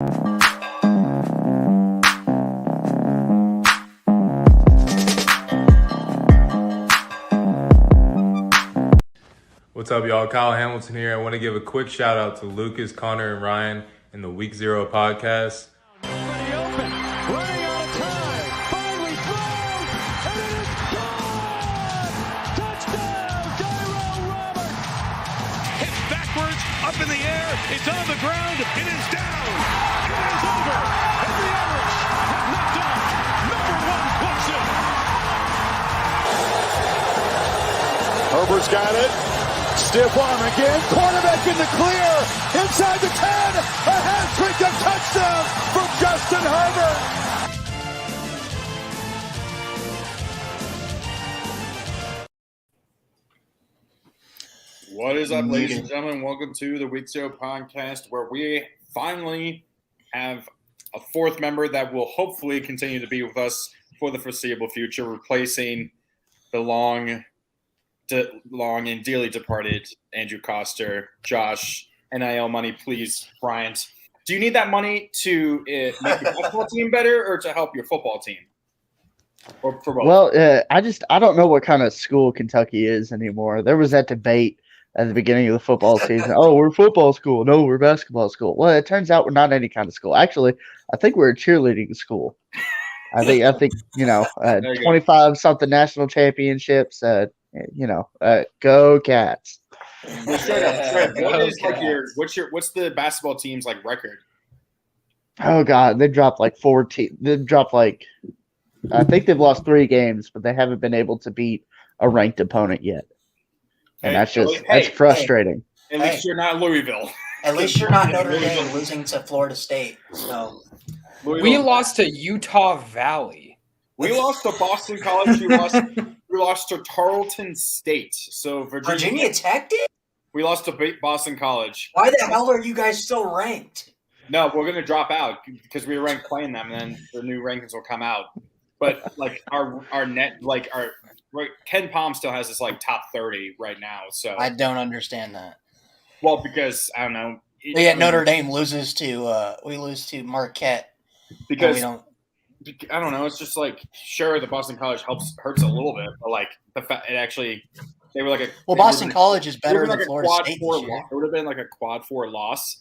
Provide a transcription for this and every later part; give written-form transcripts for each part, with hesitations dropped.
What's up, y'all? Kyle Hamilton here. I want to give a quick shout out to Lucas, Connor, and Ryan in the Week 0 podcast. Running out of time, finally thrown, and it is gone! Touchdown, Tyrell Roberts! Hit backwards, up in the air, it's on the ground, it is down! It is over, and the Irish have knocked off #1 Clemson! Herbert's got it. Stiff arm again, quarterback in the clear, inside the 10, a hat-trick of touchdown from Justin Herbert. What is up, ladies and gentlemen? Welcome to the Week 0 podcast, where we finally have a fourth member that will hopefully continue to be with us for the foreseeable future, replacing the long and dearly departed Andrew Coster. Josh, NIL money, please. Bryant, do you need that money to make your football team better or to help your football team? Or for both? Well, I don't know what kind of school Kentucky is anymore. There was that debate at the beginning of the football season. Oh, we're football school. No, we're basketball school. Well, it turns out we're not any kind of school. Actually, I think we're a cheerleading school. I think 25-something national championships. Go Cats. Straight up. What's the basketball team's record? Oh God, they dropped like 14. I think they've lost 3 games, but they haven't been able to beat a ranked opponent yet. And that's frustrating. At least you're not Louisville. At least you're not Notre Dame losing to Florida State. So we lost to Utah Valley. We lost to Boston College. We lost to Tarleton State. So Virginia Tech did? We lost to Boston College. Why the hell are you guys still ranked? No, we're going to drop out because we were ranked playing them, and then the new rankings will come out. But Ken Palm still has this top 30 right now. So I don't understand that. Well, because I don't know. Notre Dame loses to we lose to Marquette because we don't. I don't know. It's just sure, the Boston College hurts a little bit, but the fact they were Boston College is better than Florida State. It would have been a quad 4 loss,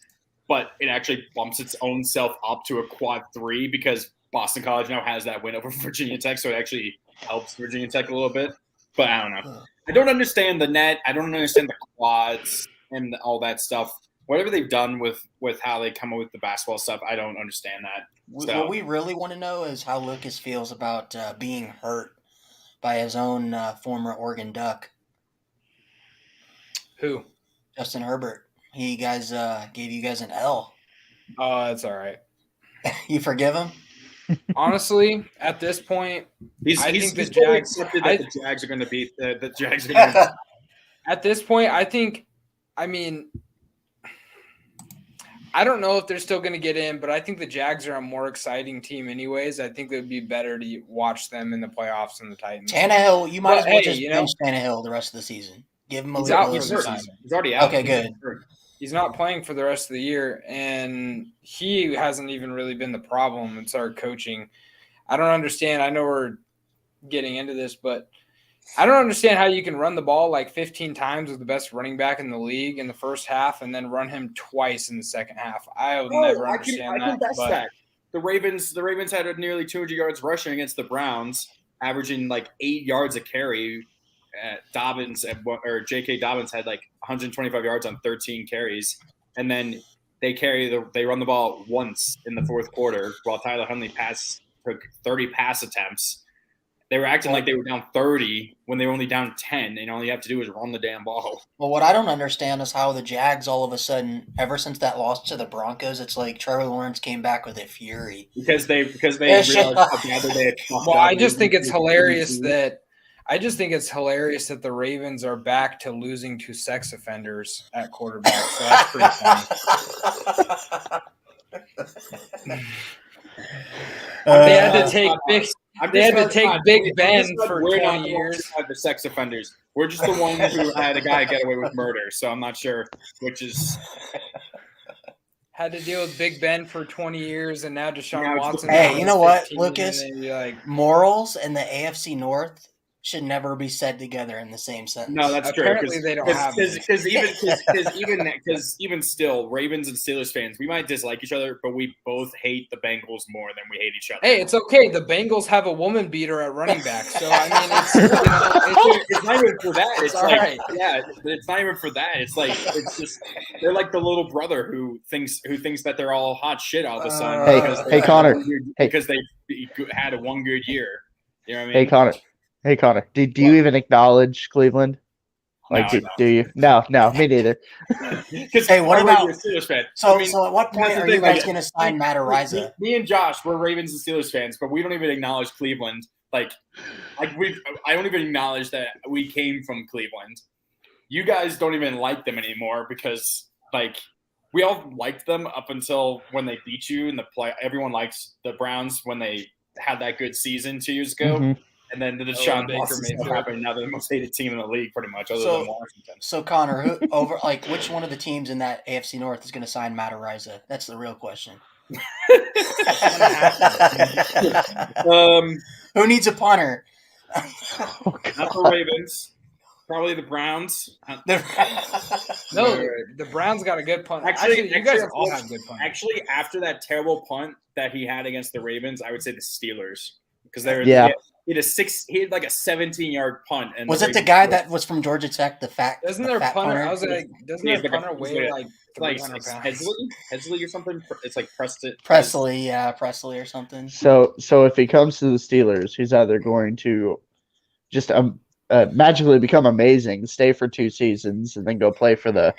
but it actually bumps its own self up to a quad 3 because Boston College now has that win over Virginia Tech, so it actually helps Virginia Tech a little bit. But I don't know. I don't understand the net. I don't understand the quads and all that stuff. Whatever they've done with how they come up with the basketball stuff, I don't understand that. So, what we really want to know is how Lucas feels about being hurt by his own former Oregon Duck. Who? Justin Herbert. He gave you guys an L. Oh, that's all right. You forgive him? Honestly, at this point, I think the Jags accepted that the Jags are going to beat the Jags. At this point, I don't know if they're still going to get in, but I think the Jags are a more exciting team anyways. I think it would be better to watch them in the playoffs than the Titans. Tannehill, you might as well just bench Tannehill the rest of the season. Give him a little time. He's already out. Okay, good. He's not playing for the rest of the year, and he hasn't even really been the problem. It's our coaching. I don't understand. I know we're getting into this, but I don't understand how you can run the ball 15 times with the best running back in the league in the first half and then run him twice in the second half. I will never understand that. The Ravens had nearly 200 yards rushing against the Browns, averaging 8 yards a carry. J.K. Dobbins had 125 yards on 13 carries, and then they run the ball once in the fourth quarter while Tyler Huntley took 30 pass attempts. They were acting like they were down 30 when they were only down 10, and all you have to do is run the damn ball. Well, what I don't understand is how the Jags all of a sudden, ever since that loss to the Broncos, it's like Trevor Lawrence came back with a fury. Because they realized how bad they had fucked up. I just think it's hilarious that the Ravens are back to losing to sex offenders at quarterback. So that's pretty funny. They had to take Big Ben for 20 years. The sex offenders. We're just the ones who had a guy get away with murder. So I'm not sure which is. had to deal with Big Ben for 20 years, and now Deshaun Now it's- Watson. Hey, you know what, 15, Lucas? and then you're like, Morals and the AFC North should never be said together in the same sentence. No, that's true. Apparently they don't have it. Because even still, Ravens and Steelers fans, we might dislike each other, but we both hate the Bengals more than we hate each other. hey, it's okay. The Bengals have a woman beater at running back, so I mean, It's not even for that. It's all like, right. yeah, it's not even for that. It's like it's just they're like the little brother who thinks that they're all hot shit all of a sudden. Hey, because hey, Connor. because they had a one good year. You know what I mean? Hey Connor, do you even acknowledge Cleveland? Like, No, do you? No, me neither. Hey, what about- you're a Steelers fan? So, I mean, so at what point that's the are thing, you guys like, going to sign Matt Ariza? Me and Josh, we're Ravens and Steelers fans, but we don't even acknowledge Cleveland. I don't even acknowledge that we came from Cleveland. You guys don't even like them anymore because we all liked them up until when they beat you in the play. Everyone likes the Browns when they had that good season 2 years ago. Mhm. And then the Deshaun Baker Watson stuff Mayfield. happened. Now they're the most hated team in the league, pretty much, other So- than Washington. So, Connor, which one of the teams in that AFC North is going to sign Matt Ariza? That's the real question. Who needs a punter? Not the Ravens, probably the Browns. no, the Browns got a good punt. Actually, you guys all have good punt. Actually, after that terrible punt that he had against the Ravens, I would say the Steelers because Yeah. he had like a 17-yard punt. And Was it the guy that was from Georgia Tech, the fat? Doesn't the their fat punter? punter? I was like, doesn't He's their like a- punter he's weigh like like like 300 pounds? Hesley or something? It's like Preston. Presley or something. So if he comes to the Steelers, he's either going to just magically become amazing, stay for 2 seasons, and then go play for the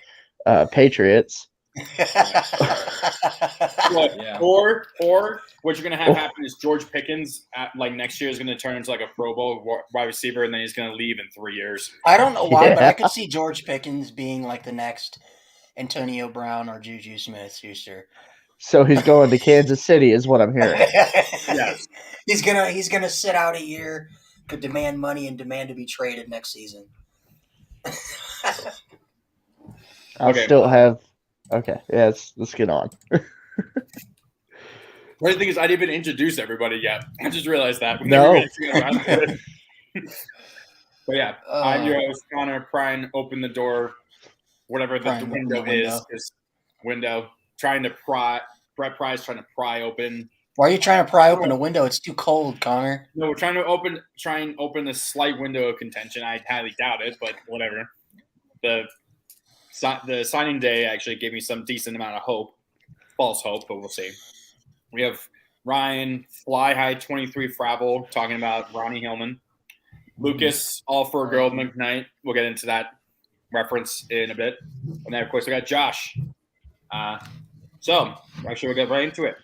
Patriots. Yeah. Or what you're gonna have happen is George Pickens next year is gonna turn into like a Pro Bowl wide receiver, and then he's gonna leave in 3 years. I don't know why, but Yeah. I could see George Pickens being like the next Antonio Brown or Juju Smith-Schuster. So he's going to Kansas City, is what I'm hearing. Yes. He's gonna sit out a year, could demand money and demand to be traded next season. I Okay. still have. Okay, yeah, let's get on. The thing is, I didn't even introduce everybody yet. I just realized that. We No. never really figured out. But yeah, I'm your host, Connor. Prying open the door, whatever the Prying open window the window. is. Window. Trying to pry. Brett Pry's trying to pry open. Why are you trying to pry open a window? It's too cold, Connor. No, we're trying to open this slight window of contention. I highly doubt it, but whatever. The signing day actually gave me some decent amount of hope. False hope, but we'll see. We have Ryan, Fly High 23 Fravel, talking about Ronnie Hillman. Lucas, All for a Girl McKnight. We'll get into that reference in a bit. And then, of course, we got Josh. So, actually, we'll get right into it.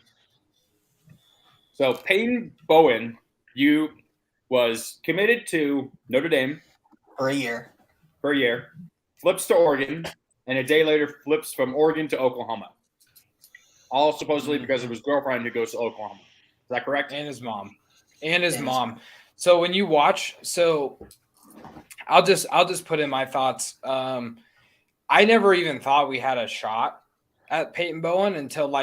So, Peyton Bowen, you was committed to Notre Dame For a year. for a year, flips to Oregon, and a day later flips from Oregon to Oklahoma. All supposedly because of his girlfriend who goes to Oklahoma. Is that correct? And his mom. So when you watch, I'll just put in my thoughts. I never even thought we had a shot at Peyton Bowen until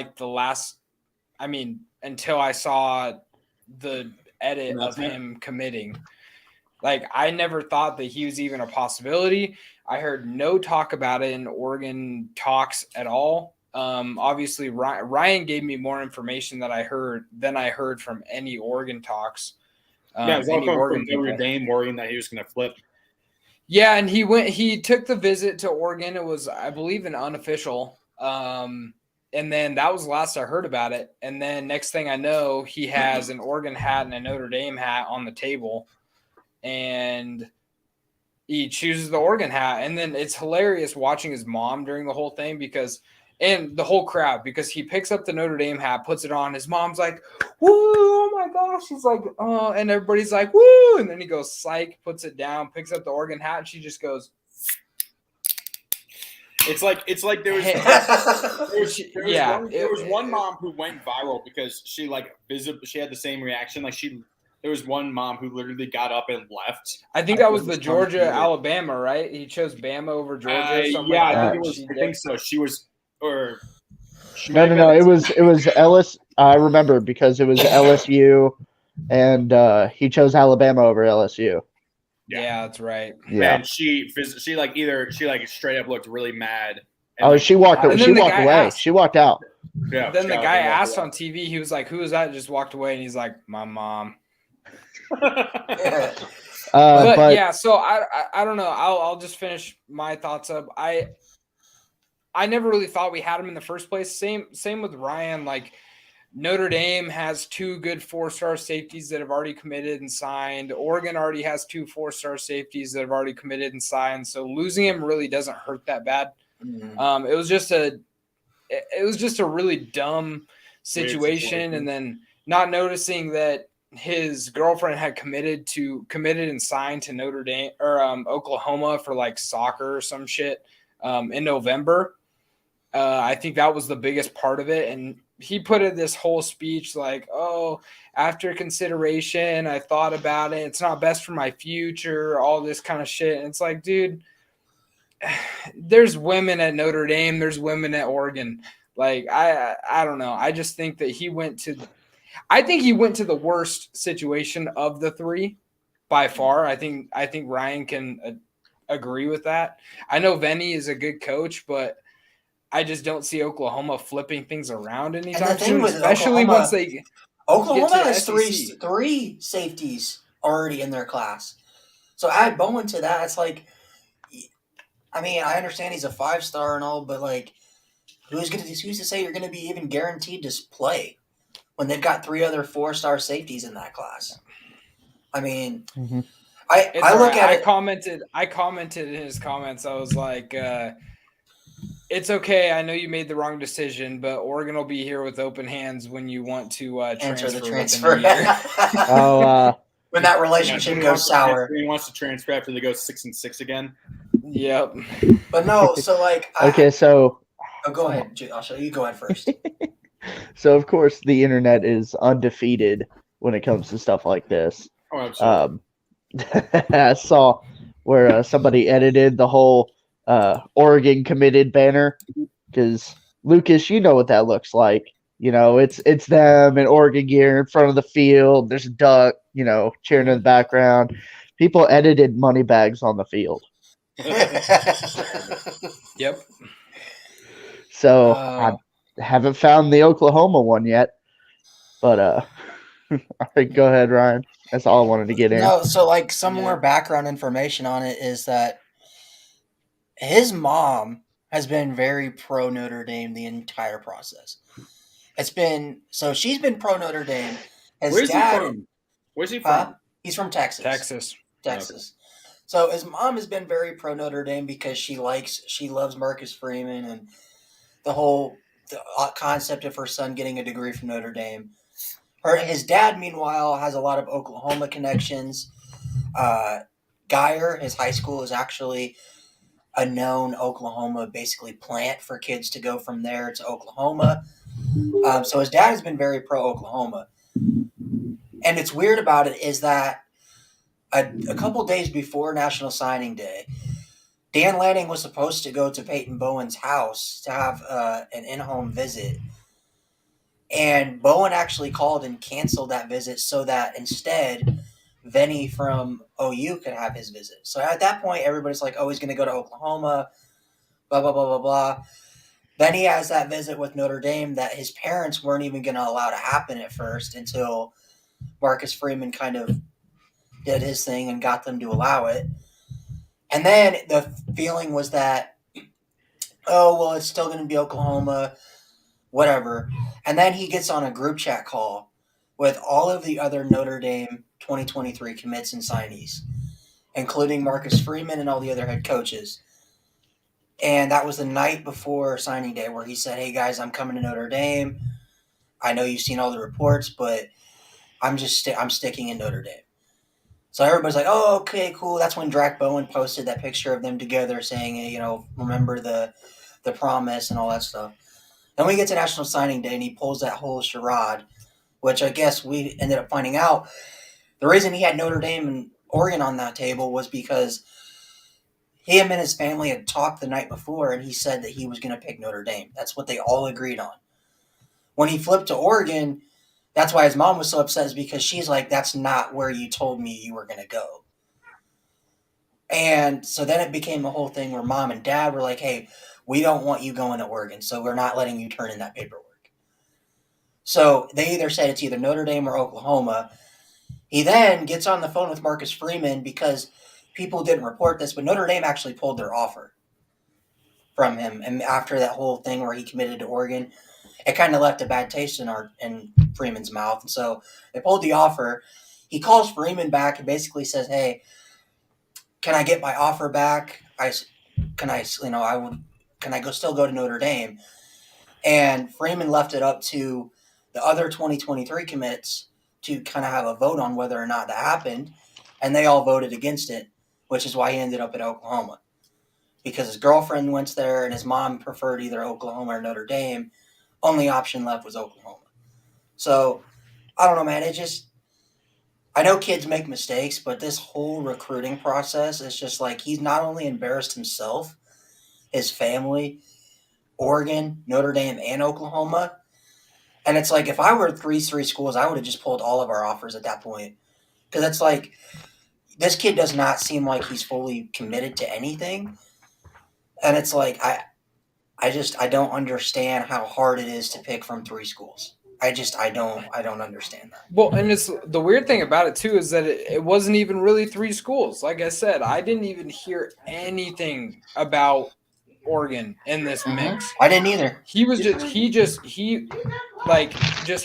until I saw the edit of him committing. Like, I never thought that he was even a possibility. I heard no talk about it in Oregon talks at all. Obviously, Ryan gave me more information than I heard from any Oregon talks. Yeah, it was all any from Oregon Notre people. Dame worrying that he was going to flip. Yeah, and he took the visit to Oregon. It was, I believe, an unofficial. And then that was the last I heard about it. And then next thing I know, he has an Oregon hat and a Notre Dame hat on the table. And he chooses the Oregon hat. And then it's hilarious watching his mom during the whole thing and the whole crowd, because he picks up the Notre Dame hat, puts it on. His mom's like, woo, oh my gosh. He's like, oh, and everybody's like, woo. And then he goes, psych, puts it down, picks up the Oregon hat, and she just goes, It's like there was there was one mom who went viral because she she had the same reaction. There was one mom who literally got up and left. I think that was the Georgia, Alabama, right? He chose Bama over Georgia. Or something Yeah, like I that. think it was. I think so. She was, or She No, might no, have no. been- It was Ellis. I remember because it was LSU, and he chose Alabama over LSU. Yeah, that's right. Yeah. And she like straight up looked really mad. And Oh, like, she walked. And She then the walked guy away. asked- She walked out. yeah, Then the Skylar guy walked asked away. on TV, he was like, "Who is that?" Just walked away, and he's like, "My mom." But, But yeah, so I don't know. I'll just finish my thoughts up. I never really thought we had him in the first place. Same with Ryan. Like Notre Dame has 2 good 4-star safeties that have already committed and signed. Oregon already has 2 4-star safeties that have already committed and signed. So losing him really doesn't hurt that bad. It was just a really dumb situation, and then not noticing that his girlfriend had committed and signed to Notre Dame or Oklahoma for like soccer or some shit in November. I think that was the biggest part of it. And he put in this whole speech like, "Oh, after consideration, I thought about it. It's not best for my future," all this kind of shit. And it's like, dude, there's women at Notre Dame, there's women at Oregon. Like, I don't know. I just think that he went to the worst situation of the 3 by far. I think Ryan can agree with that. I know Venny is a good coach, but I just don't see Oklahoma flipping things around anytime soon, especially once they Oklahoma get to has the SEC. three safeties already in their class. So add Bowen to that. It's like, I mean, I understand he's a 5-star and all, but like, who's to say you're going to be even guaranteed to play when they've got 3 other 4-star safeties in that class? I mean, I look at it. I commented in his comments. I was like, it's okay. I know you made the wrong decision, but Oregon will be here with open hands when you want to Enter the transfer. oh, when that relationship goes sour. He wants to transfer after they go 6-6 again. Yep. But no, so like, okay. So go ahead. I'll show you. Go ahead first. So of course the internet is undefeated when it comes to stuff like this. Oh, absolutely. I saw where somebody edited the whole Oregon committed banner because Lucas, you know what that looks like. You know, it's them in Oregon gear in front of the field. There's a duck, you know, cheering in the background. People edited money bags on the field. Yep. So I haven't found the Oklahoma one yet, but all right, go ahead, Ryan. That's all I wanted to get in. No, so like some more background information on it is that his mom has been very pro Notre Dame the entire process. She's been pro Notre Dame. Where's he from? Where's he from? He's from Texas. Texas. Okay. So his mom has been very pro Notre Dame because she loves Marcus Freeman and the concept of her son getting a degree from Notre Dame. His dad, meanwhile, has a lot of Oklahoma connections. Geyer, his high school, is actually a known Oklahoma basically plant for kids to go from there to Oklahoma. So his dad has been very pro Oklahoma. And it's weird about it is that a couple days before National Signing Day, Dan Lanning was supposed to go to Peyton Bowen's house to have an in-home visit. And Bowen actually called and canceled that visit so that instead Venny from OU could have his visit. So at that point, everybody's like, oh, he's going to go to Oklahoma, blah, blah, blah, blah, blah. Then he has that visit with Notre Dame that his parents weren't even going to allow to happen at first until Marcus Freeman kind of did his thing and got them to allow it. And then the feeling was that, oh, well, it's still going to be Oklahoma, whatever. And then he gets on a group chat call with all of the other Notre Dame 2023 commits and signees, including Marcus Freeman and all the other head coaches. And that was the night before signing day where he said, hey, guys, I'm coming to Notre Dame. I know you've seen all the reports, but I'm sticking in Notre Dame. So everybody's like, oh, okay, cool. That's when Drac Bowen posted that picture of them together saying, you know, remember the promise and all that stuff. Then we get to National Signing Day, and he pulls that whole charade, which I guess we ended up finding out. The reason he had Notre Dame and Oregon on that table was because him and his family had talked the night before, and he said that he was going to pick Notre Dame. That's what they all agreed on. When he flipped to Oregon, that's why his mom was so upset, is because she's like, that's not where you told me you were going to go. And so then it became a whole thing where mom and dad were like, hey, we don't want you going to Oregon, so we're not letting you turn in that paperwork. So they either said it's either Notre Dame or Oklahoma. He then gets on the phone with Marcus Freeman because people didn't report this, but Notre Dame actually pulled their offer from him. And after that whole thing where he committed to Oregon, it kind of left a bad taste in Freeman's mouth. And so they pulled the offer. He calls Freeman back and basically says, hey, can I get my offer back? Can I still go to Notre Dame? And Freeman left it up to the other 2023 commits to kind of have a vote on whether or not that happened. And they all voted against it, which is why he ended up at Oklahoma. Because his girlfriend went there and his mom preferred either Oklahoma or Notre Dame. Only option left was Oklahoma. So, I don't know, man. I know kids make mistakes, but this whole recruiting process is just like, he's not only embarrassed himself, his family, Oregon, Notre Dame, and Oklahoma. And it's like, if I were three schools, I would have just pulled all of our offers at that point. Because it's like, this kid does not seem like he's fully committed to anything. And it's like, I don't understand how hard it is to pick from three schools. I don't understand that. Well, and it's the weird thing about it too is that it wasn't even really three schools. Like I said, I didn't even hear anything about Oregon in this mix. I didn't either. He just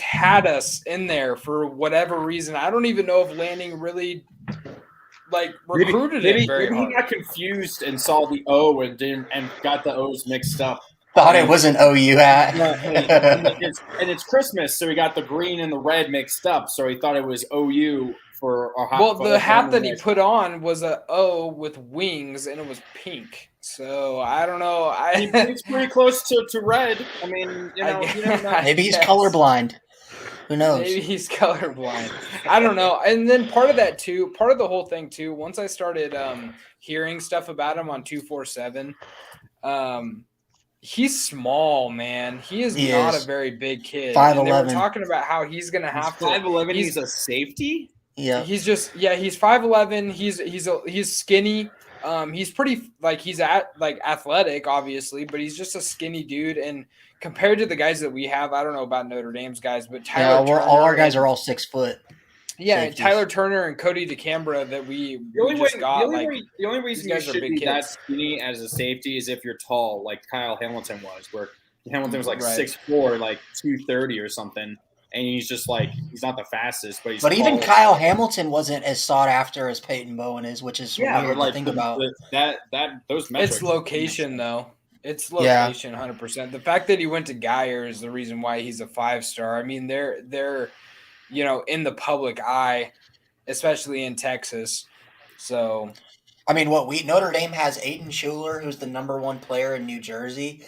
had us in there for whatever reason. I don't even know if Lanning really recruited him very hard. He got confused and saw the O and got the O's mixed up. Thought it was an OU hat. and it's Christmas, so he got the green and the red mixed up. So he thought it was OU for a hat. Well, the hat that he put on was a O with wings, and it was pink. So I don't know. He's pretty close to red. I mean, maybe he's colorblind. Who knows? Maybe he's colorblind. I don't know. And then part of the whole thing too, once I started hearing stuff about him on 247, he's small, man. He is not a very big kid. 5'11". And they were talking about how he's gonna have to 5'11". He's a safety. Yeah. He's 5'11". He's skinny. He's pretty he's athletic, obviously, but he's just a skinny dude. And compared to the guys that we have, I don't know about Notre Dame's guys, but Tyler all our guys are all 6 foot. Yeah, safeties. Tyler Turner and Cody DeCambra that we just got. The only reason you should be that skinny as a safety is if you're tall, like Kyle Hamilton was, where Hamilton was 6'4", 230 or something. And he's just he's not the fastest, but he's But tall. even Kyle Hamilton wasn't as sought after as Peyton Bowen is, which is weird to think about. Those metrics. It's location, though. It's location, 100%. The fact that he went to Geyer is the reason why he's a 5-star. I mean, they're in the public eye, especially in Texas. So, I mean, Notre Dame has Aiden Schuler, who's the number 1 player in New Jersey,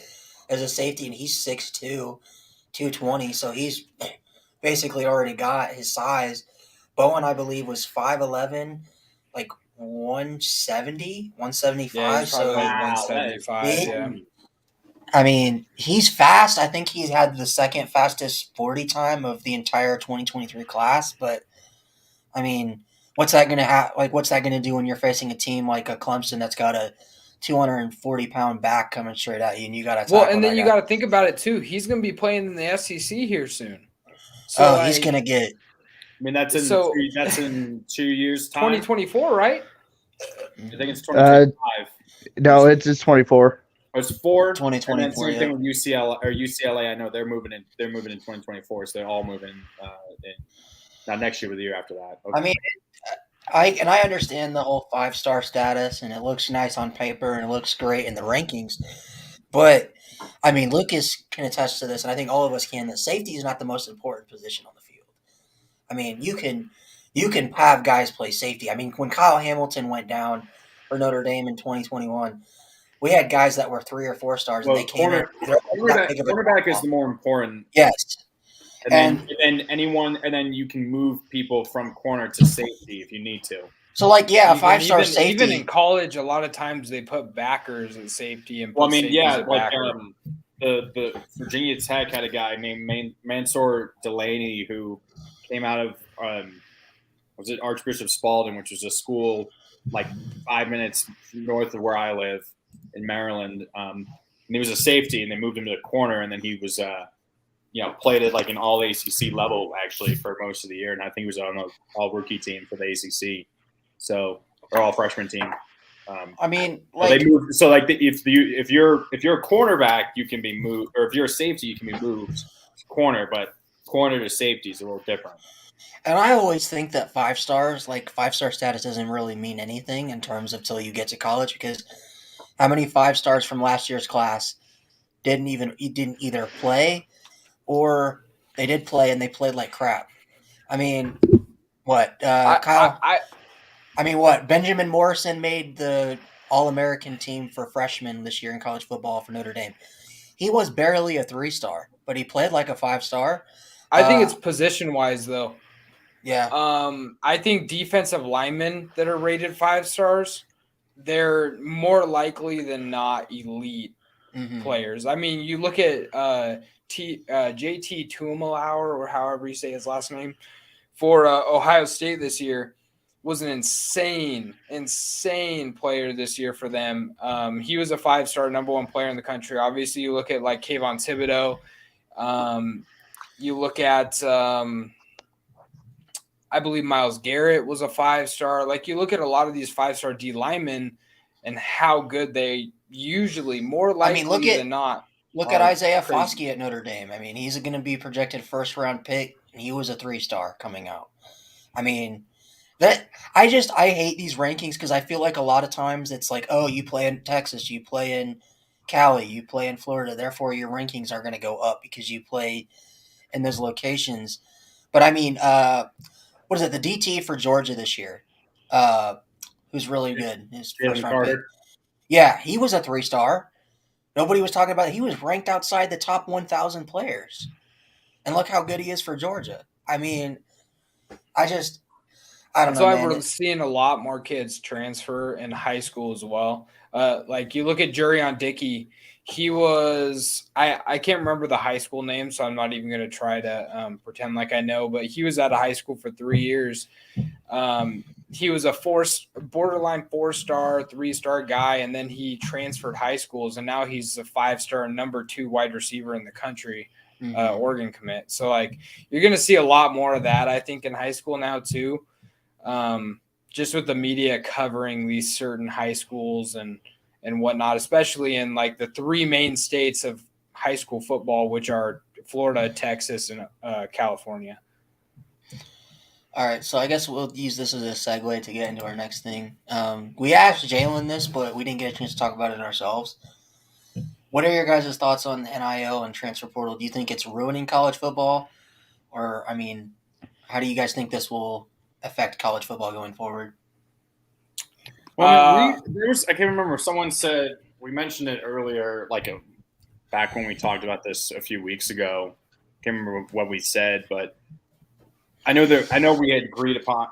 as a safety, and he's 6'2", 220. So he's basically already got his size. Bowen, I believe, was 5'11", 170, 175. Yeah, he's probably 175. Yeah. I mean, he's fast. I think he had the second fastest 40 time of the entire 2023 class. But I mean, what's that going to what's that going to do when you're facing a team like a Clemson that's got a 240-pound back coming straight at you, and you got to and then you got to think about it too. He's going to be playing in the SEC here soon. So he's going to get. I mean, that's in 2 years' time. 2024, right? I think it's 2025. No, it's 24. Oh, it's 4. 2024. And then same thing with UCLA. I know they're moving in 2024, so they're all moving not next year, but the year after that. Okay. I mean, I understand the whole 5-star status, and it looks nice on paper, and it looks great in the rankings. But I mean, Lucas can attest to this, and I think all of us can. That safety is not the most important position on the field. I mean, you can have guys play safety. I mean, when Kyle Hamilton went down for Notre Dame in 2021, we had guys that were 3 or 4 stars, and they came in. Quarterback is the more important. Yes. And then you can move people from corner to safety if you need to. So, like, yeah, Even, five-star even, safety. even in college, a lot of times they put backers at safety and put Well, I mean, safeties yeah, at like backer. the Virginia Tech had a guy named Mansour Delaney who came out of was it Archbishop Spalding, which was a school like 5 minutes north of where I live in Maryland. And he was a safety, and they moved him to the corner, and then he was played at like an all ACC level actually for most of the year, and I think he was on the all rookie team for the ACC, so or all freshman team. I mean, They like, moved. So like if you're a cornerback, you can be moved, or if you're a safety, you can be moved to corner, but corner to safety is a little different. and I always think that five-star status doesn't really mean anything in terms of till you get to college, because how many 5 stars from last year's class didn't either play, or they did play and they played like crap. I mean, what Kyle? I mean, what Benjamin Morrison made the All-American team for freshmen this year in college football for Notre Dame. He was barely a 3-star, but he played like a 5-star. I think it's position wise though. Yeah. I think defensive linemen that are rated 5 stars, they're more likely than not elite players. I mean, you look at JT Tuimoloau, or however you say his last name, for Ohio State this year, was an insane player this year for them. He was a 5-star number 1 player in the country. Obviously, you look at like Kayvon Thibodeau. You look at I believe Myles Garrett was a 5-star. Like, you look at a lot of these 5-star D linemen and how good they usually, more likely than not. Look at Isaiah Foskey at Notre Dame. I mean, he's going to be projected first-round pick, and he was a 3-star coming out. I mean, I hate these rankings because I feel like a lot of times it's like, oh, you play in Texas, you play in Cali, you play in Florida, therefore your rankings are going to go up because you play in those locations. But I mean, what is it? The DT for Georgia this year, who's really good, his first-round pick. Yeah, he was a 3-star. Nobody was talking about it. He was ranked outside the top 1,000 players. And look how good he is for Georgia. I mean, I don't know, That's why we're seeing a lot more kids transfer in high school as well. Like, you look at Jurion Dickey. He was I can't remember the high school name, so I'm not even going to try to pretend like I know, but he was at a high school for 3 years. He was a borderline 4-star, 3-star guy, and then he transferred high schools, and now he's a 5-star number 2 wide receiver in the country, Oregon commit. So, like, you're going to see a lot more of that, I think, in high school now too, just with the media covering these certain high schools and whatnot, especially in, like, the 3 main states of high school football, which are Florida, Texas, and California. All right, so I guess we'll use this as a segue to get into our next thing. We asked Jalen this, but we didn't get a chance to talk about it ourselves. What are your guys' thoughts on NIL and transfer portal? Do you think it's ruining college football? Or, I mean, how do you guys think this will affect college football going forward? Well, I can't remember. Someone said, we mentioned it earlier, back when we talked about this a few weeks ago. Can't remember what we said, but I know we had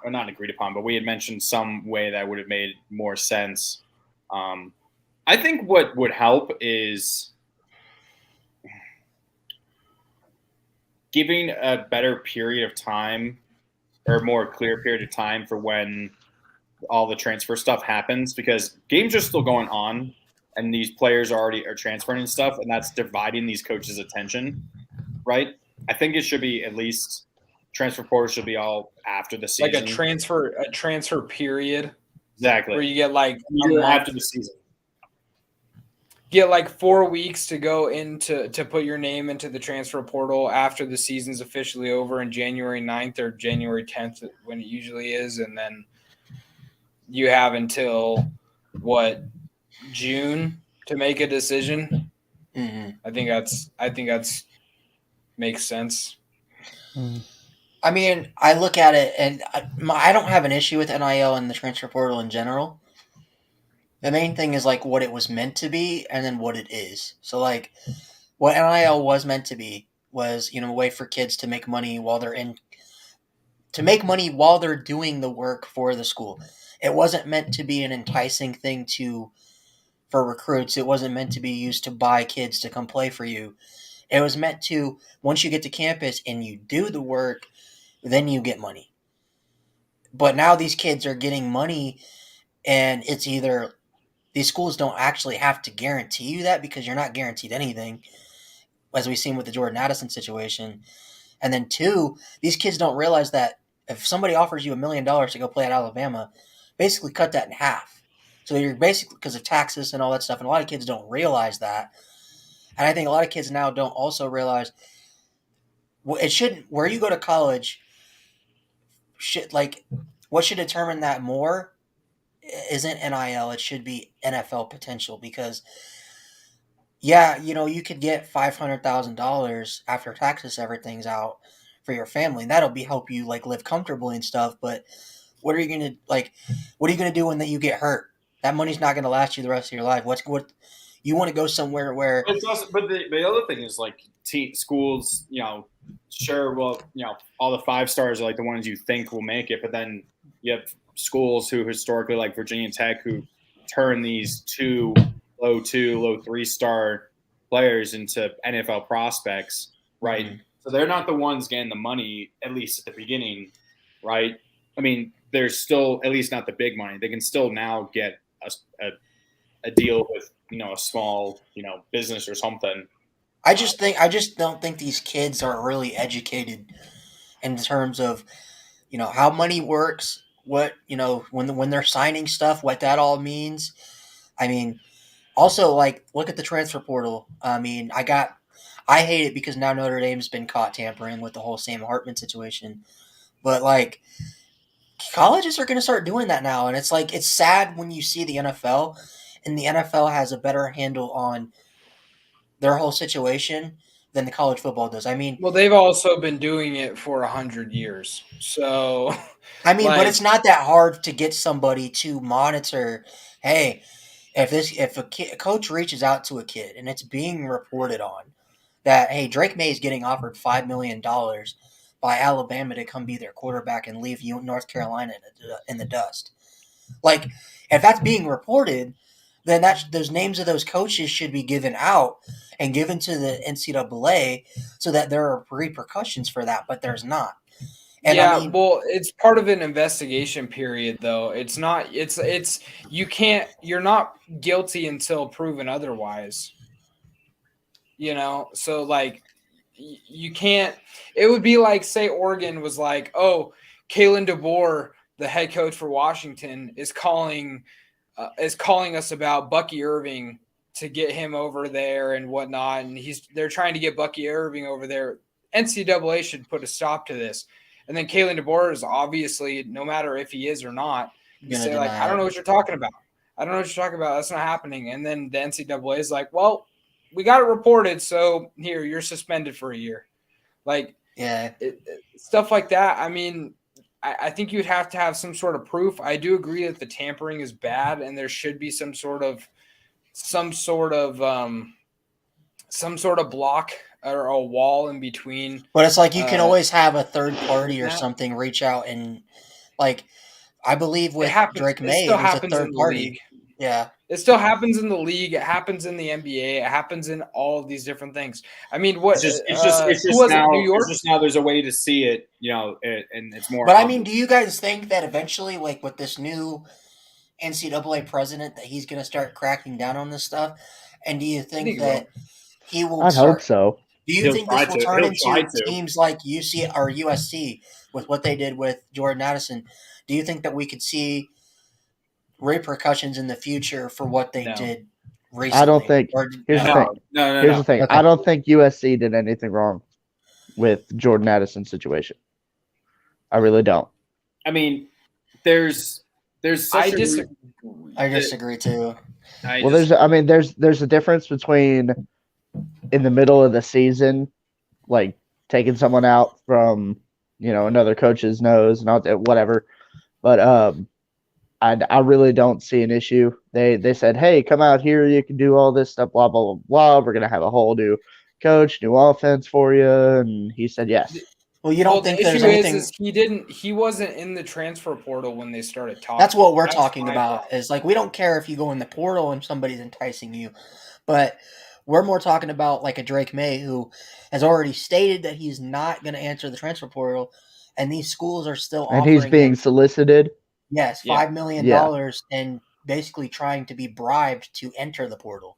not agreed upon, but we had mentioned some way that would have made more sense. I think what would help is giving a better period of time, or a more clear period of time, for when all the transfer stuff happens, because games are still going on and these players are transferring and stuff, and that's dividing these coaches' attention, right? I think it should be at least transfer portal should be all after the season. Like a transfer period. Exactly. Where you get like after the season. Get like 4 weeks to go to put your name into the transfer portal after the season's officially over in January 9th or January 10th when it usually is, and then you have until June to make a decision. Mm-hmm. I think that's makes sense. I mean, I look at it, and I don't have an issue with NIL and the transfer portal in general. The main thing is like what it was meant to be, and then what it is. So, like, what NIL was meant to be was, a way for kids to make money while they're in to make money while they're doing the work for the school. It wasn't meant to be an enticing thing for recruits. It wasn't meant to be used to buy kids to come play for you. It was meant to, once you get to campus and you do the work, then you get money. But now these kids are getting money, and it's either these schools don't actually have to guarantee you that because you're not guaranteed anything, as we've seen with the Jordan Addison situation. And then two, these kids don't realize that if somebody offers you $1 million to go play at Alabama, basically cut that in half. So you're basically, because of taxes and all that stuff, and a lot of kids don't realize that. And I think a lot of kids now don't also realize it shouldn't, where you go to college, what should determine that more isn't NIL. It should be NFL potential, because you could get $500,000 after taxes, everything's out for your family, and that'll help you live comfortably and stuff. But what are you gonna do when you get hurt? That money's not gonna last you the rest of your life. What you want to go somewhere where? But the other thing is schools, sure, well, all the 5 stars are the ones you think will make it, but then you have schools who historically, like Virginia Tech, who turn these low 3-star players into NFL prospects, right? Mm-hmm. So they're not the ones getting the money, at least at the beginning, right? I mean, they're still, at least not the big money. They can still now get a deal with, a small, business or something. I just don't think these kids are really educated in terms of, how money works, what, when they're signing stuff, what that all means. I mean, also, look at the transfer portal. I mean, I hate it because now Notre Dame's been caught tampering with the whole Sam Hartman situation. But, colleges are going to start doing that now. And it's sad when you see the NFL, and the NFL has a better handle on their whole situation than the college football does. I mean, well, they've also been doing it for 100 years. So, I mean, but it's not that hard to get somebody to monitor. Hey, if a coach reaches out to a kid and it's being reported on that, hey, Drake May is getting offered $5 million by Alabama to come be their quarterback and leave North Carolina in the dust. If that's being reported, then those names of those coaches should be given out and given to the NCAA so that there are repercussions for that, but there's not. And well, it's part of an investigation period, though. It's not. You're not guilty until proven otherwise. So you can't. It would be like, say, Oregon was like, oh, Kalen DeBoer, the head coach for Washington, is calling us about Bucky Irving to get him over there and whatnot, and they're trying to get Bucky Irving over there. NCAA should put a stop to this. And then Kalen DeBoer is obviously, no matter if he is or not, you say I don't know what you're talking about. I don't know what you're talking about. That's not happening. And then the NCAA is like, well, we got it reported, so here, you're suspended for a year. Stuff like that. I mean, I think you'd have to have some sort of proof. I do agree that the tampering is bad, and there should be some sort of block or a wall in between. But it's you can always have a third party or something reach out and I believe with Drake May, it was a third party. League. Yeah. It still happens in the league. It happens in the NBA. It happens in all of these different things. I mean, what? It's just now. New York? It's just now. There's a way to see it, and it's more. But I mean, do you guys think that eventually, with this new NCAA president, that he's going to start cracking down on this stuff? And do you think that he will? I hope so. Do you think this will turn into teams like UC or USC with what they did with Jordan Addison? Do you think that we could see repercussions in the future for what they did recently? I don't think. Here's the thing. Okay. I don't think USC did anything wrong with Jordan Addison's situation. I really don't. I mean, I disagree too. There's a difference between in the middle of the season, taking someone out from another coach's nose and whatever, but I really don't see an issue. They said, hey, come out here, you can do all this stuff, blah blah blah blah. We're gonna have a whole new coach, new offense for you, and he said yes. Well, you don't the think there's issue anything. is he wasn't in the transfer portal when they started talking. That's what we're That's talking my about. problem. Is like we don't care if you go in the portal and somebody's enticing you, but we're more talking about like a Drake May who has already stated that he's not going to answer the transfer portal, and these schools are still And he's offering being him solicited. yes Yeah. $5 million Yeah. and basically trying to be bribed to enter the portal.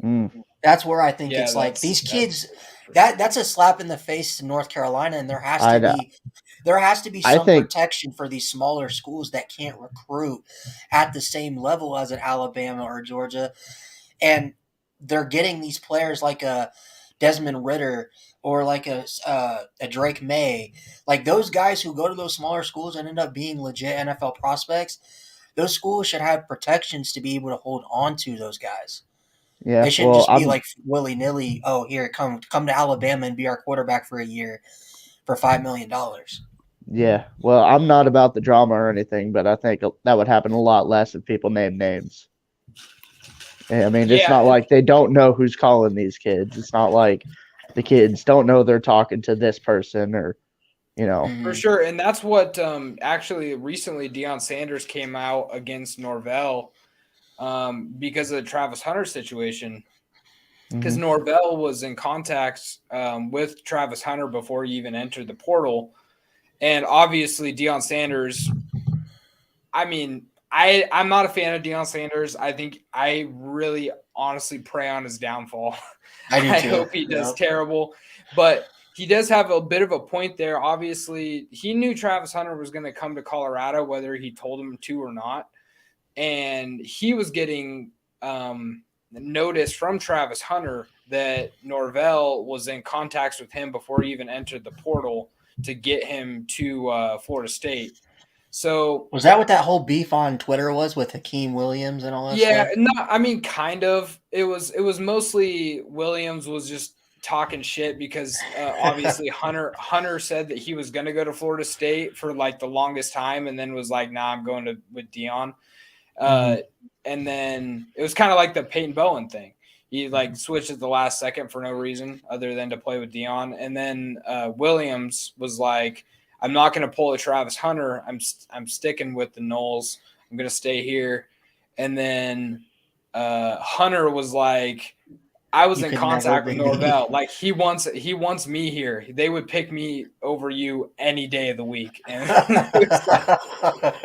Mm. That's where I think Yeah, it's like these that's kids. for That's a slap in the face to North Carolina, and there has I to know. be I some think- protection for these smaller schools that can't recruit at the same level as an Alabama or Georgia, and they're getting these players like a Desmond Ritter or like a Drake May, like those guys who go to those smaller schools and end up being legit NFL prospects. Those schools should have protections to be able to hold on to those guys. Yeah. They shouldn't Well, just be like willy nilly. Oh, here, come to Alabama and be our quarterback for a year for $5 million. yeah. Well, I'm not about the drama or anything, but I think that would happen a lot less if people name names. I mean, it's Yeah. not like they don't know who's calling these kids. It's not like the kids don't know they're talking to this person or, you know. For sure, and that's what actually recently Deion Sanders came out against Norvell because of the Travis Hunter situation. Because Norvell was in contact with Travis Hunter before he even entered the portal, and obviously Deion Sanders. I mean, I'm not a fan of Deion Sanders. I think I really honestly pray on his downfall. I do too. I hope he does terrible, but he does have a bit of a point there. Obviously, he knew Travis Hunter was going to come to Colorado, whether he told him to or not. And he was getting notice from Travis Hunter that Norvell was in contact with him before he even entered the portal to get him to Florida State. So was that what that whole beef on Twitter was with Hakeem Williams and all that stuff? no, I mean, kind of. It was mostly Williams was just talking shit because obviously Hunter said that he was going to go to Florida State for like the longest time and then was like, nah, I'm going with Deion. And then it was kind of like the Peyton Bowen thing. He like switched at the last second for no reason other than to play with Deion. And then Williams was like, I'm not going to pull a Travis Hunter. I'm sticking with the Knowles. I'm going to stay here. And then Hunter was like, I was in contact with Norvell. Like he wants me here. They would pick me over you any day of the week. And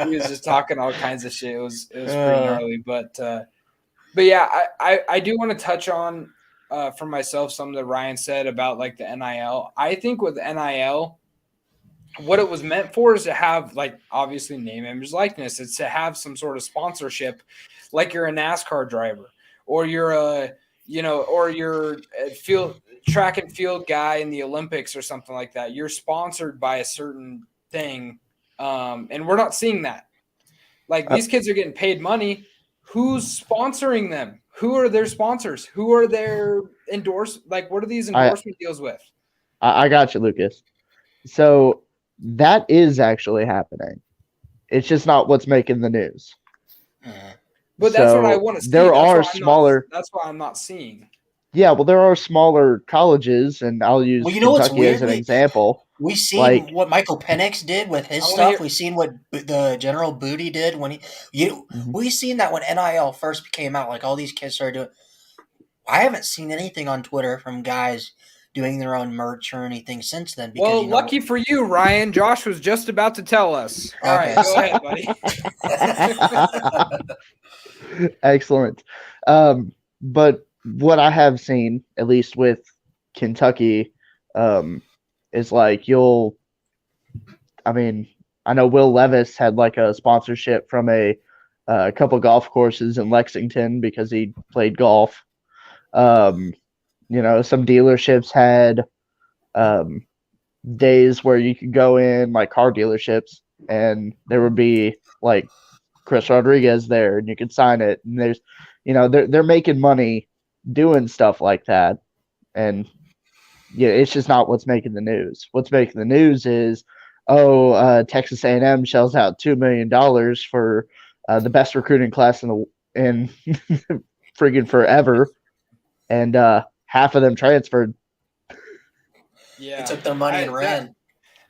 he was just talking all kinds of shit. It was pretty gnarly. But yeah, I do want to touch on for myself some that Ryan said about like the NIL. I think with NIL, what it was meant for is to have like obviously name, image, likeness. It's to have some sort of sponsorship, like you're a NASCAR driver or you're a track and field guy in the Olympics or something like that. You're sponsored by a certain thing, and we're not seeing that. Like these kids are getting paid money. Who's sponsoring them? Who are their sponsors? Who are their Like, what are these endorsement deals with? I got you, Lucas. So that is actually happening. It's just not what's making the news. But that's what I want to see. There are smaller. That's why I'm not seeing. Yeah, well, there are smaller colleges, and I'll use Kentucky as an example. We've seen what Michael Penix did with his stuff. We've seen what the General Booty did when we've seen that when NIL first came out. Like all these kids started doing. I haven't seen anything on Twitter from guys doing their own merch or anything since then. Because, lucky for you, Ryan. Josh was just about to tell us. All right, go ahead, buddy. Excellent. But what I have seen, at least with Kentucky, is like I know Will Levis had like a sponsorship from a couple golf courses in Lexington because he played golf. Some dealerships had days where you could go in, like car dealerships, and there would be like Chris Rodriguez there, and you could sign it. And there's, they're making money doing stuff like that, and it's just not what's making the news. What's making the news is, Texas A&M shells out $2 million for the best recruiting class in friggin' forever, and half of them transferred. Yeah. They took their money and ran.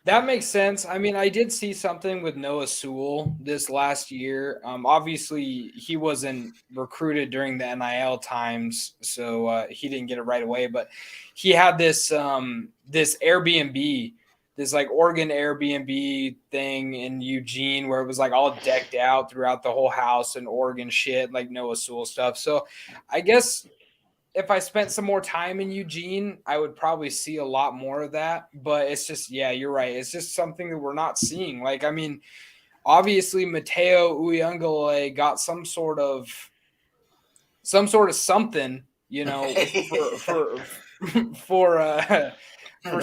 That makes sense. I mean, I did see something with Noah Sewell this last year. Obviously, he wasn't recruited during the NIL times, so he didn't get it right away. But he had this this Airbnb, this like Oregon Airbnb thing in Eugene, where it was like all decked out throughout the whole house and Oregon shit, like Noah Sewell stuff. So, I guess if I spent some more time in Eugene, I would probably see a lot more of that. But it's just, yeah, you're right. It's just something that we're not seeing. Like, I mean, obviously Mateo Uyunglele got some sort of something, you know, for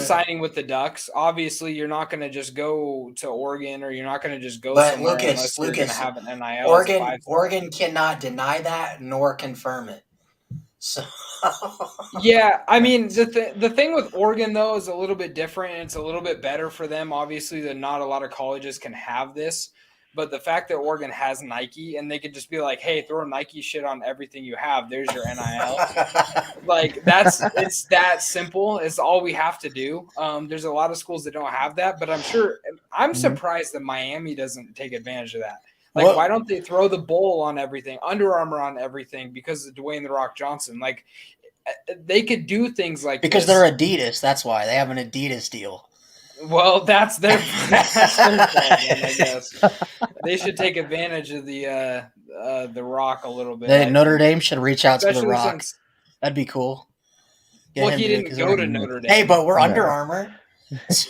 signing with the Ducks. Obviously, you're not going to just go to Oregon, or you're not going to just go But somewhere Lucas, unless you're going to have an NIL. Oregon cannot deny that nor confirm it. So yeah, I mean, the thing with Oregon, though, is a little bit different, and it's a little bit better for them. Obviously, that not a lot of colleges can have this, but the fact that Oregon has Nike, and they could just be like, hey, throw Nike shit on everything you have. There's your NIL. Like, it's that simple. It's all we have to do. There's a lot of schools that don't have that, but I'm surprised that Miami doesn't take advantage of that. Like, why don't they throw the bowl on everything, Under Armour on everything because of Dwayne "The Rock" Johnson? Like, they could do things like because this. they're Adidas. That's why they have an Adidas deal. Well, that's their problem, I guess. They should take advantage of the Rock a little bit. Notre Dame should reach out to the Rock. Since, that'd be cool. Well, he didn't go to Notre Dame. Hey, but we're Under Armour. As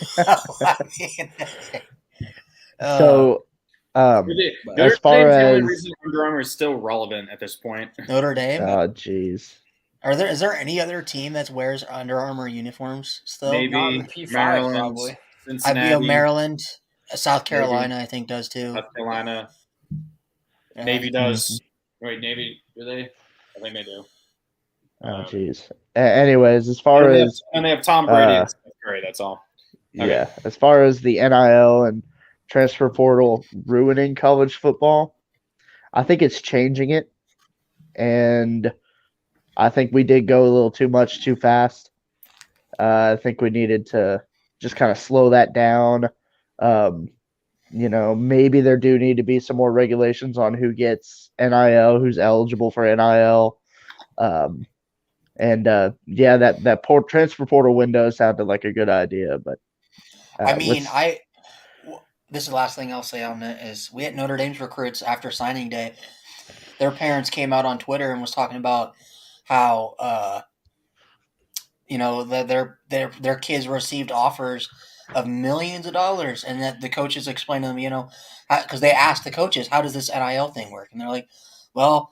far as the only reason Under Armour is still relevant at this point. Notre Dame. Oh, jeez. Is there any other team that wears Under Armour uniforms still? Maybe Maryland, probably. Cincinnati, Maryland, South Carolina, I think does too. South Carolina, Navy does. Wait, Navy do they? I think they do. Oh, jeez. Anyways, as far as they have Tom Brady and Steph Curry, that's all. Okay. Yeah, as far as the NIL and transfer portal ruining college football, I think it's changing it, and I think we did go a little too much too fast. I think we needed to just kind of slow that down. Maybe there do need to be some more regulations on who gets NIL, who's eligible for NIL. That transfer portal window sounded like a good idea, but this is the last thing I'll say on it is we had Notre Dame's recruits after signing day. Their parents came out on Twitter and was talking about how their kids received offers of millions of dollars, and that the coaches explained to them, because they asked the coaches, how does this NIL thing work? And they're like, well,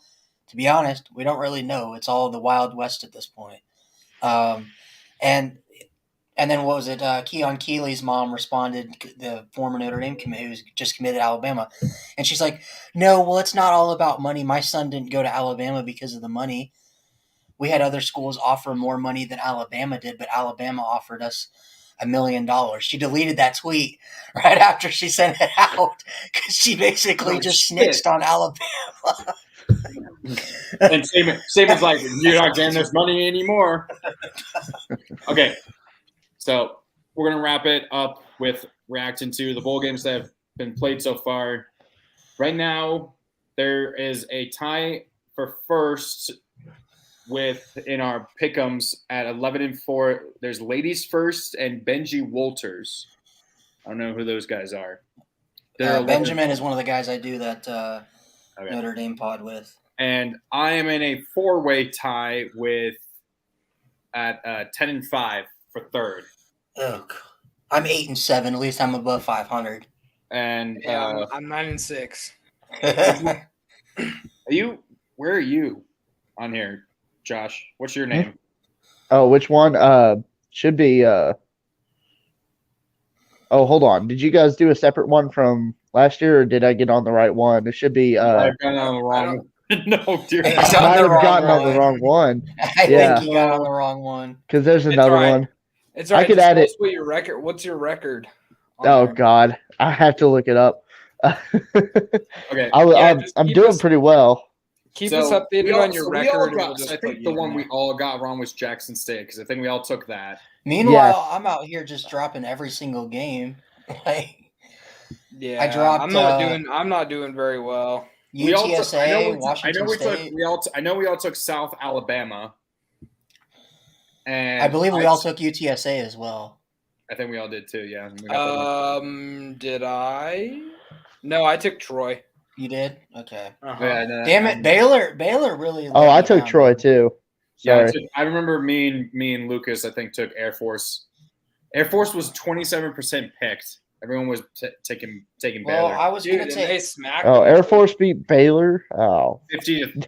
to be honest, we don't really know. It's all the Wild West at this point. And then what was it? Keon Keeley's mom responded, the former Notre Dame commit who's just committed to Alabama. And she's like, no, well, it's not all about money. My son didn't go to Alabama because of the money. We had other schools offer more money than Alabama did, but Alabama offered us $1 million. She deleted that tweet right after she sent it out because she basically snitched on Alabama. And Saban's like, you're not getting this money anymore. Okay. So we're going to wrap it up with reacting to the bowl games that have been played so far. Right now, there is a tie for first in our pick'ems at 11-4. There's Ladies First and Benji Walters. I don't know who those guys are. Benjamin is one of the guys I do that Notre Dame pod with. And I am in a 4-way tie at 10-5 for third. Oh, I'm 8-7. At least I'm above 500. And I'm 9-6. Where are you on here, Josh? What's your name? Oh, which one? Should be. Oh, hold on. Did you guys do a separate one from last year, or did I get on the right one? It should be. I've got on the wrong. No, dude. I might have gotten on the wrong one. I think you got on the wrong one. Because there's another one. It's all right. I could add it. What your record? What's your record? Oh God, I have to look it up. Okay. I'm doing pretty well. Keep us updated on your record. I think the one we all got wrong was Jackson State because I think we all took that. Meanwhile, I'm out here just dropping every single game. Like Yeah, I dropped. I'm not doing very well. UTSA, Washington State. I know we all took South Alabama, and I believe we all took UTSA as well. I think we all did too. Yeah. Did I? No, I took Troy. You did? Okay. Uh-huh. Yeah, no, Damn it, Baylor really. Oh, I took Troy too. Sorry. Yeah, I remember me and Lucas, I think, took Air Force. Air Force was 27% picked. Everyone was taking Well, Baylor. I was Dude, going to and they take. smacked Oh, them. Air Force beat Baylor. Oh. 30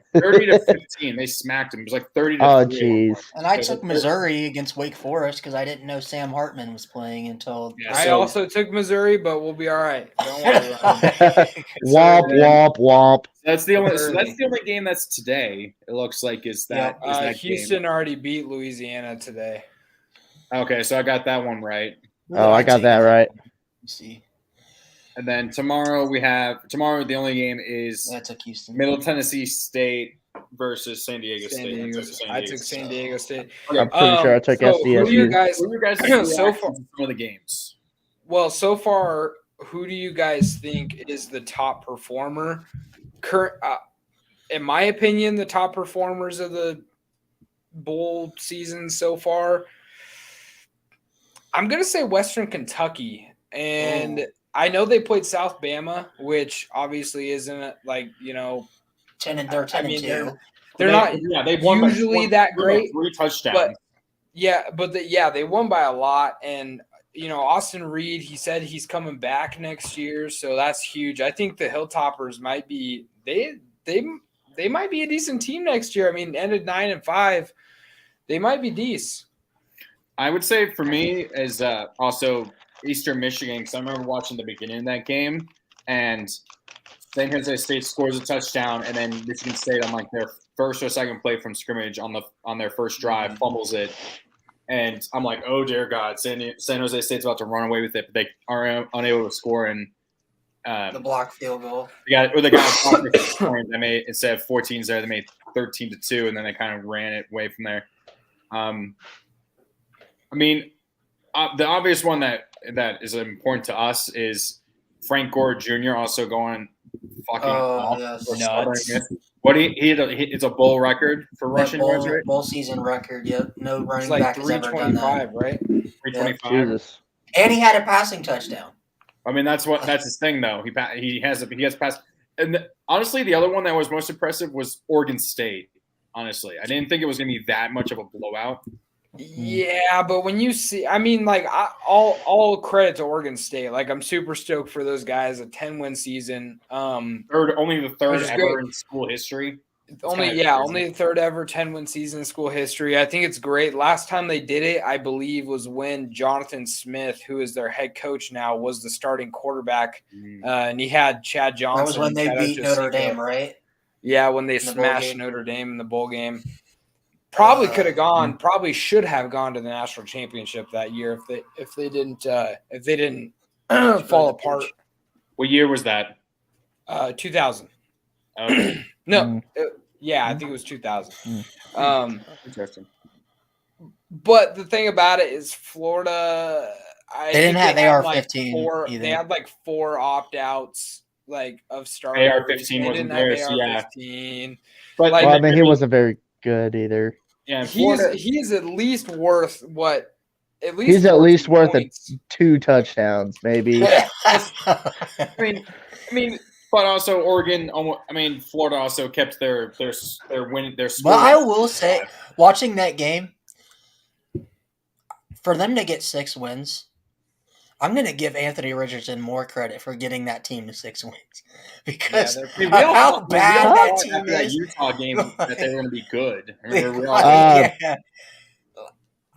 to 15. They smacked them. It was like 30 to Oh, 3. jeez. And I took Missouri against Wake Forest because I didn't know Sam Hartman was playing until. Yeah, I so- also took Missouri, but we'll be all right. Don't worry about it. Womp, womp, womp. That's the only game that's today. It looks like is that Houston already beat Louisiana today. game. Okay, so I got that one right. Oh, I got that right. See, And then tomorrow the only game is I took Houston. Middle Tennessee State versus San Diego State. I took San Diego State. I'm pretty sure I took so Who do you SDSU. guys? Who are you guys So far- some of the games? Well, so far, who do you guys think is the top performer? In my opinion, the top performers of the bowl season so far, I'm gonna say Western Kentucky, and I know they played South Bama, which obviously isn't like 10 and 2. They're not they won usually that great, 3 touchdowns. but they won by a lot, and Austin Reed, he said he's coming back next year, so that's huge. I think the Hilltoppers might be they might be a decent team next year. I mean, ended 9-5, they might be decent. I would say for me is also Eastern Michigan, because I remember watching the beginning of that game, and San Jose State scores a touchdown, and then Michigan State on like their first or second play from scrimmage on their first drive fumbles it, and I'm like, oh dear God, San Jose State's about to run away with it, but they are unable to score, and The block field goal. the guy scoring, they made, instead of 14s there, they made 13-2, and then they kind of ran it away from there. I mean, the obvious one that is important to us is Frank Gore Jr. also going fucking off. Yes. For Nuts. starting. What it's a bowl record for rushing yards, right? Bowl season record. Yep, no running It's like back has ever done that. 325, right? 325. Jesus. And he had a passing touchdown. I mean, that's his thing, though. He has passed. And honestly, the other one that was most impressive was Oregon State. Honestly, I didn't think it was going to be that much of a blowout. Yeah, but when you see, I mean, like, all credit to Oregon State. Like, I'm super stoked for those guys. A 10-win season. Only the third Which is ever great. in school history. Only the third ever 10-win season in school history. I think it's great. Last time they did it, I believe, was when Jonathan Smith, who is their head coach now, was the starting quarterback, and he had Chad Johnson. That was when they beat Notre Dame, right? Yeah, when they In the bowl smashed game. Notre Dame in the bowl game. Probably could have gone. Probably should have gone to the national championship that year if they didn't fall apart. What year was that? 2000. Okay. No, I think it was 2000. Interesting. But the thing about it is, Florida. They didn't have AR-15 either. They had like 4 opt-outs, like of starters. AR-15 They wasn't didn't there, have so yeah. AR-15. But Like, Well, I mean, he wasn't very good either. yeah, Florida, He's at least worth what? He's at least worth points. 2 touchdowns, maybe. I mean, but also Oregon. I mean, Florida also kept their win their score. Well, I will say, watching that game, for them to get 6 wins, I'm going to give Anthony Richardson more credit for getting that team to 6 wins because Yeah, I mean, we all how thought- bad we all that thought team after that is. Utah game that they were going to be good. I remember we all- Yeah.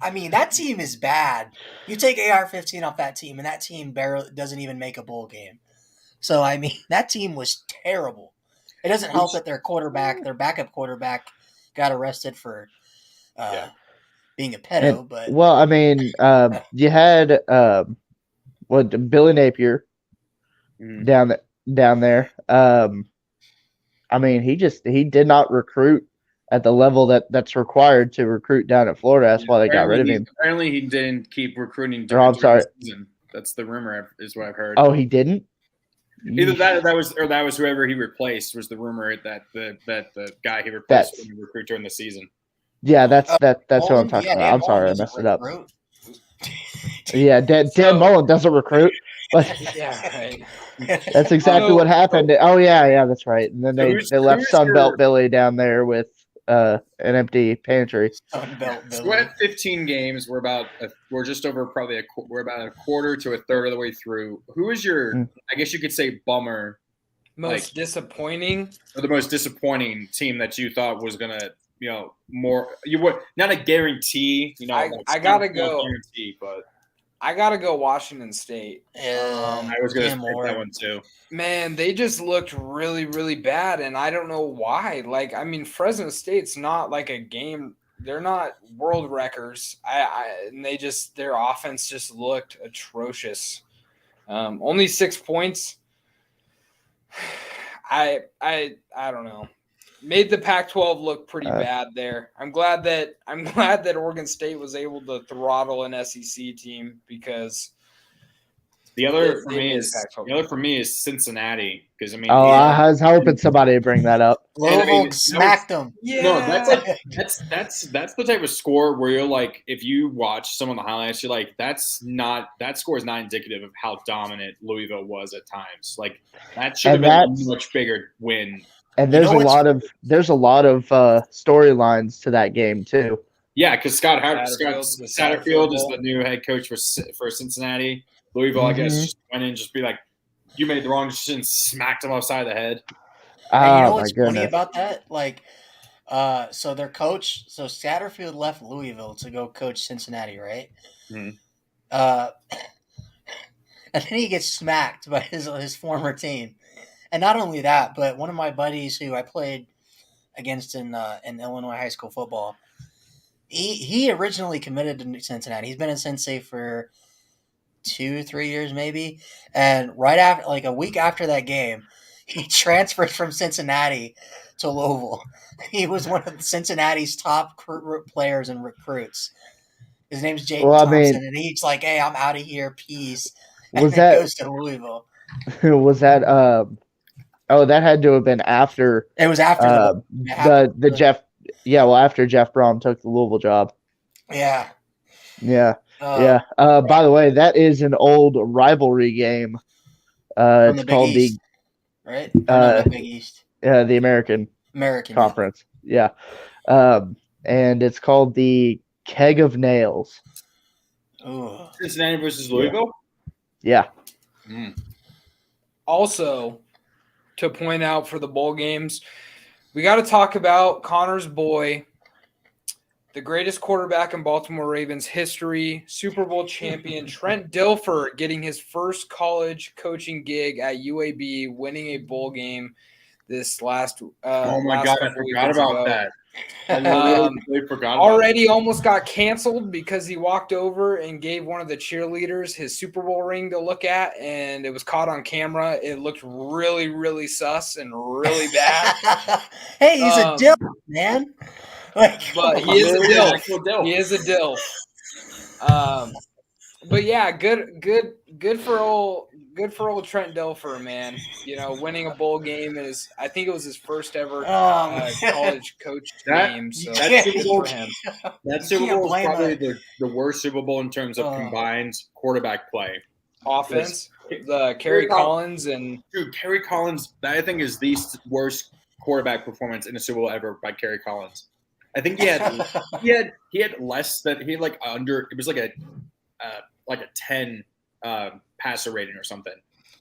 I mean, that team is bad. You take AR-15 off that team, and that team barely doesn't even make a bowl game. So, I mean, that team was terrible. It doesn't help that their backup quarterback, got arrested for being a pedo. But Well, I mean, you had Billy Napier down there. I mean, he did not recruit at the level that's required to recruit down at Florida. That's why they got rid of him. Apparently, he didn't keep recruiting I'm during sorry. the season. That's the rumor, is what I've heard. Oh, he didn't? Either that was whoever he replaced was the rumor that the guy he replaced wouldn't recruit during the season. Yeah, that's what I'm Mullen? talking Yeah, about. Dan I'm sorry, I Mullen messed it doesn't up. recruit. Yeah, Dan Mullen doesn't recruit. But Yeah, right. that's exactly what happened. Oh yeah, that's right. And then they left Sunbelt Billy down there with an empty pantry. Sunbelt So Billy. at 15 games, we're just over we're about a quarter to a third of the way through. Who is your, I guess you could say, bummer, Most disappointing, or the most disappointing team that you thought was gonna, not a guarantee, I gotta go. Guarantee, but I gotta go Washington State. I was gonna pick that one too. Man, they just looked really, really bad, and I don't know why. Like, I mean, Fresno State's not like a game. They're not world wreckers. And their offense just looked atrocious. Only 6 points. I don't know. Made the Pac-12 look pretty bad there. I'm glad that Oregon State was able to throttle an SEC team, because the other for me is Cincinnati, because I mean. Oh, I was hoping somebody would bring that up. Louisville smacked them. Yeah. No, that's the type of score where you're like, if you watch some of the highlights, you're like, that score is not indicative of how dominant Louisville was at times. Like, that should have been a much bigger win. And there's a lot of storylines to that game too. Yeah, because Satterfield is the new head coach for Cincinnati. Louisville, I guess, just went in and just be like, you made the wrong decision, smacked him upside the head. And you know what's funny about that? Like, so their coach, Satterfield left Louisville to go coach Cincinnati, right? Mm-hmm. And then he gets smacked by his former team. And not only that, but one of my buddies who I played against in Illinois high school football, he originally committed to Cincinnati. He's been in Cincy for 2-3 years maybe. And right after, like a week after that game, he transferred from Cincinnati to Louisville. He was one of Cincinnati's top players and recruits. His name's Jaden Thompson, and he's like, "Hey, I'm out of here, peace." And then goes to Louisville. Was that? That had to have been after. It was after the Jeff. Yeah, well, after Jeff Brom took the Louisville job. Yeah. Yeah. Yeah. By the way, that is an old rivalry game. It's called East, right? The Big East. The American Conference. Yeah. And it's called the Keg of Nails. Ooh. Cincinnati versus Louisville? Yeah. Also, to point out for the bowl games, we got to talk about Connor's boy, the greatest quarterback in Baltimore Ravens history, Super Bowl champion Trent Dilfer, getting his first college coaching gig at UAB, winning a bowl game this last. Oh my God, I forgot about that. Already almost got canceled because he walked over and gave one of the cheerleaders his Super Bowl ring to look at, and it was caught on camera. It looked really, really sus and really bad. Hey, he's a dill, man. But he is a dilf. He is a dilf. But yeah, good for old Trent Dilfer, man. Winning a bowl game I think it was his first ever college coach game. So that Super Bowl for him. That Super Bowl is probably the worst Super Bowl in terms of combined quarterback play. Offense, Kerry Collins Kerry Collins, that I think is the worst quarterback performance in a Super Bowl ever by Kerry Collins. I think he had less than he had like under. It was like a 10 passer rating or something.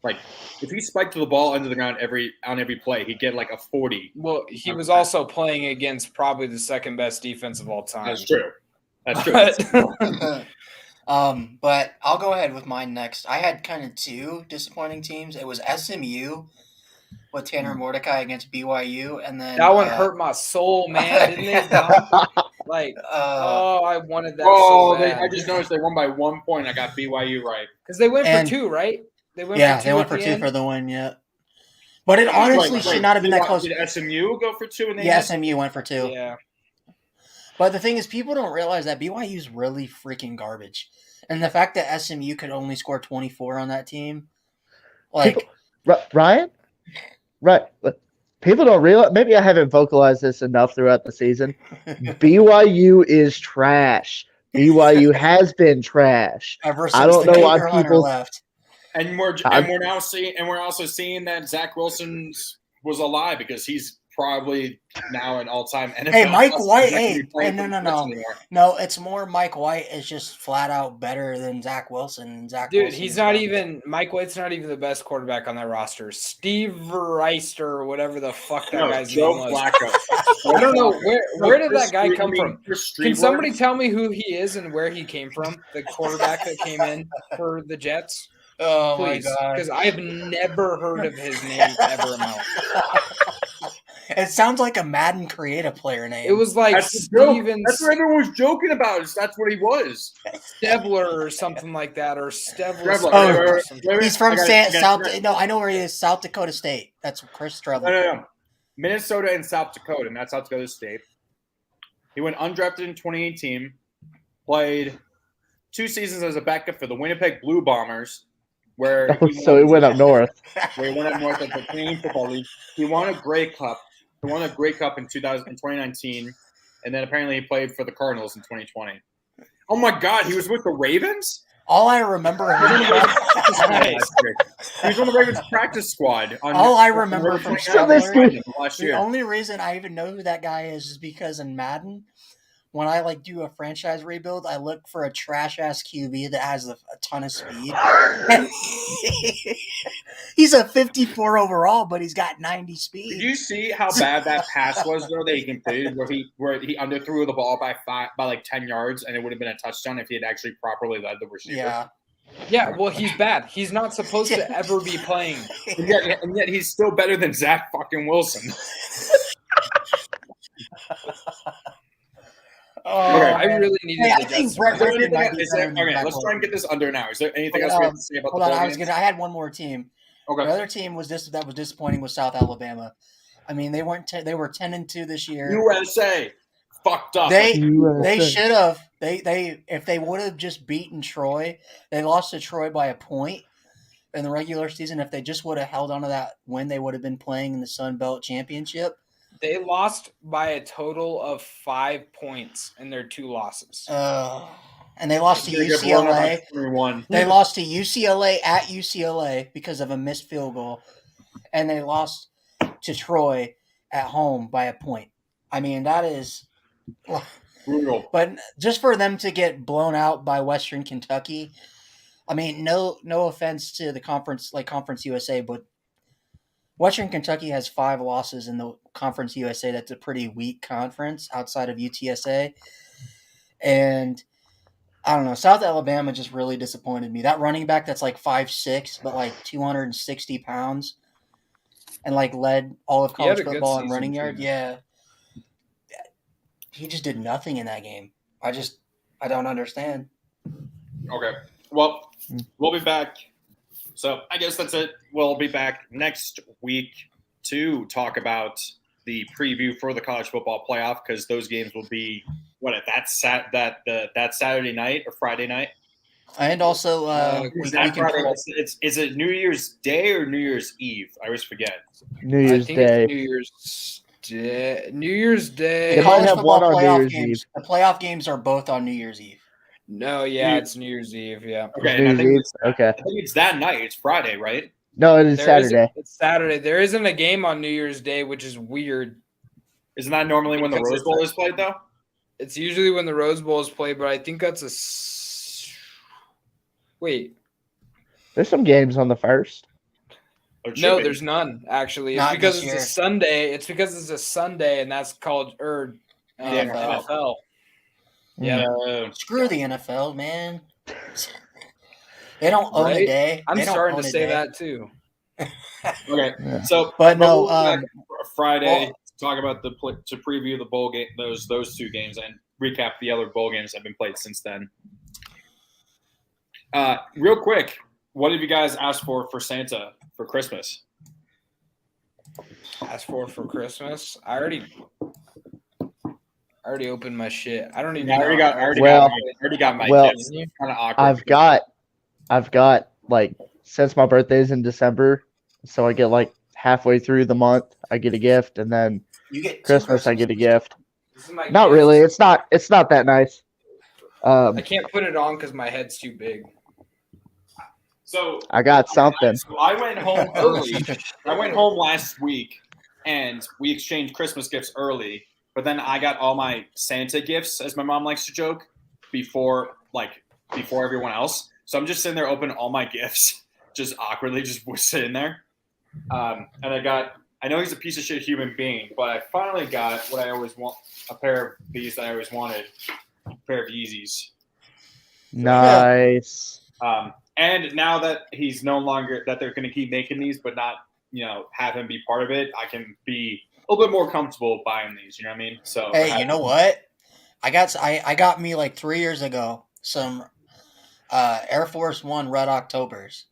Like if he spiked the ball under the ground on every play, he'd get like a 40. Well, he was also playing against probably the second best defense of all time. That's true. But I'll go ahead with mine next. I had kind of two disappointing teams. It was SMU with Tanner Mordecai against BYU, and then that one hurt my soul, man. Didn't it? I wanted that. So bad. I just noticed they won by 1 point. I got BYU right because they went for two, right? They went for two for the win. Yeah, But it honestly should not have been that close. Did SMU go for 2? And Yeah, SMU went for 2. Yeah. But the thing is, people don't realize that BYU is really freaking garbage. And the fact that SMU could only score 24 on that team, like Ryan, right? People don't realize. Maybe I haven't vocalized this enough throughout the season. BYU is trash. BYU has been trash. ever since I don't the know why Gator Hunter people. left. And we're also seeing that Zach Wilson's was a lie because he's probably now an all-time NFL. Hey, Mike plus. White. He's not gonna Hey, be playing no. for the Jets anymore. No, it's more Mike White is just flat out better than Zach Wilson. Dude, Wilson he's is not garbage. even – Mike White's not even the best quarterback on that roster. Steve Reister or whatever the fuck that guy's Joe name was. Flacco. I don't know. Where did that guy come from? Can Can somebody tell me who he is and where he came from? The quarterback that came in for the Jets? Oh, Please. my God. Because I've never heard of his name ever in my life. It sounds like a Madden creative player name. It was like That's the joke. Steven That's what everyone was joking about. That's what he was. Stebler or something like that, or Stebler. Trevor. He's from I South. got it. No, I know where he is. South Dakota State. That's Chris Trevor. No. Minnesota and South Dakota, and that's South Dakota State. He went undrafted in 2018, played 2 seasons as a backup for the Winnipeg Blue Bombers, where So he went up north. Where he went up north at the Canadian Football League. He won a Grey Cup. He won a Grey Cup in 2019, and then apparently he played for the Cardinals in 2020. Oh my God, he was with the Ravens? All I remember him He was on the Ravens practice squad. All I remember from last the year. only reason I even know who that guy is because in Madden, when I do a franchise rebuild, I look for a trash ass QB that has a ton of speed. And he's a 54 overall, but he's got 90 speed. Did you see how bad that pass was though that he completed, where he underthrew the ball by like 10 yards, and it would have been a touchdown if he had actually properly led the receiver? Yeah, well, he's bad. He's not supposed to ever be playing. And yet he's still better than Zach fucking Wilson. Okay. I really needed. Hey, I think Brett Griffin might be better than Okay, Zach let's try and get this under now. Is there anything Hold else we on. have to say about Hold the on, bowl I games? had one more team. Okay. The other team that was disappointing was South Alabama. I mean, they were 10-2 this year. USA fucked up. They should have. They if they would have just beaten Troy, they lost to Troy by a point in the regular season. If they just would have held on to that win, they would have been playing in the Sun Belt Championship. They lost by a total of 5 points in their 2 losses. And they lost to UCLA. They lost to UCLA at UCLA because of a missed field goal. And they lost to Troy at home by a point. I mean, that is brutal. But just for them to get blown out by Western Kentucky, I mean, no offense to the conference, like Conference USA, but Western Kentucky has 5 losses in the Conference USA. That's a pretty weak conference outside of UTSA. And I don't know. South Alabama just really disappointed me. That running back that's like 5'6", but like 260 pounds and led all of college football in running yard. Yeah. He just did nothing in that game. I don't understand. Okay. Well, we'll be back. So I guess that's it. We'll be back next week to talk about the preview for the college football playoff because those games will be that Saturday night or Friday night. And also, is it New Year's Day or New Year's Eve? I always forget. New Year's Day. New Year's Day. They might have one on New Year's Eve. The playoff games are both on New Year's Eve. No, yeah, it's New Year's Eve. Yeah. Okay. New Year's Eve. Okay. I think it's that night. It's Friday, right? No, it is Saturday. It's Saturday. There isn't a game on New Year's Day, which is weird. Isn't that normally when the Rose Bowl is played, though? It's usually when the Rose Bowl is played, but I think that's wait. There's some games on the first. No, there's none actually. It's because it's year. a Sunday. It's because it's a Sunday, and that's college or NFL. Yeah. Screw the NFL, man. They don't own a day. I'm starting to say that too. Okay, so but no, Friday talk about to preview the bowl game, those 2 games, and recap the other bowl games that have been played since then. Real quick, what have you guys asked for Santa for Christmas? Ask for Christmas. I already opened my shit. I don't even. Yeah, I know. already got my well, gifts. It's kind of awkward. I've got like since my birthday's in December, so I get like halfway through the month, I get a gift, and then You get Christmas I get a gift. This is my Not gift. really. It's not that nice. I can't put it on because my head's too big. So I got something. So I went home early. I went home last week, and we exchanged Christmas gifts early. But then I got all my Santa gifts, as my mom likes to joke, before everyone else. So I'm just sitting there opening all my gifts, just awkwardly, just sitting there. And I know he's a piece of shit human being, but I finally got what I always want, a pair of these that I always wanted, a pair of Yeezys. Nice. And now that he's no longer, that they're going to keep making these, but not, have him be part of it, I can be a little bit more comfortable buying these. You know what I mean? So Hey, you know what? I got me like 3 years ago some Air Force One Red Octobers.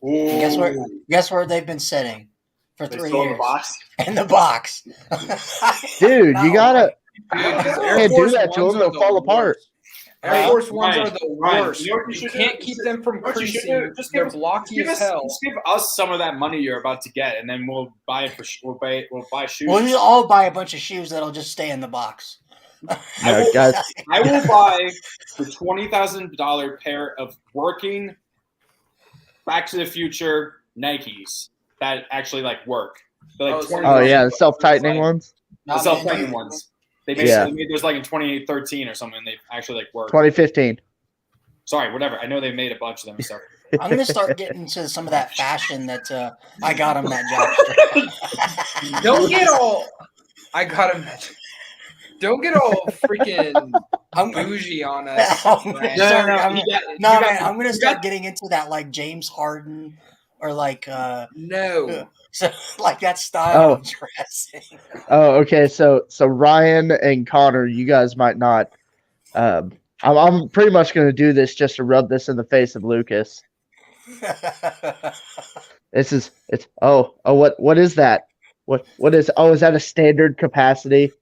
And guess where they've been sitting for 3 years? In the box. Dude, you gotta Air do Force that to Ones them; are they'll the fall apart. worst. Air Force Ones Ryan, are the Ryan, worst. you know what you You should can't do? keep them from What you should creasing. do? Just They're blocky as hell. Just give us some of that money you're about to get, and then we'll buy it we'll buy shoes. We'll all buy a bunch of shoes that'll just stay in the box. No, guys, I will buy the $20,000 pair of working Back to the Future Nikes that actually work. They're like oh yeah, the self-tightening ones. The self-tightening ones. They made those in 2013 or something. They actually work. 2015. Sorry, whatever. I know they made a bunch of them. So I'm gonna start getting into some of that fashion that I got him that job. Don't get all. I got him. Don't get all freaking bougie on us. I'm gonna start getting into that like James Harden or like no. So like that style of dressing. Oh, okay. So Ryan and Connor, you guys might not. I'm pretty much going to do this just to rub this in the face of Lucas. What is that? What is? Oh, is that a standard capacity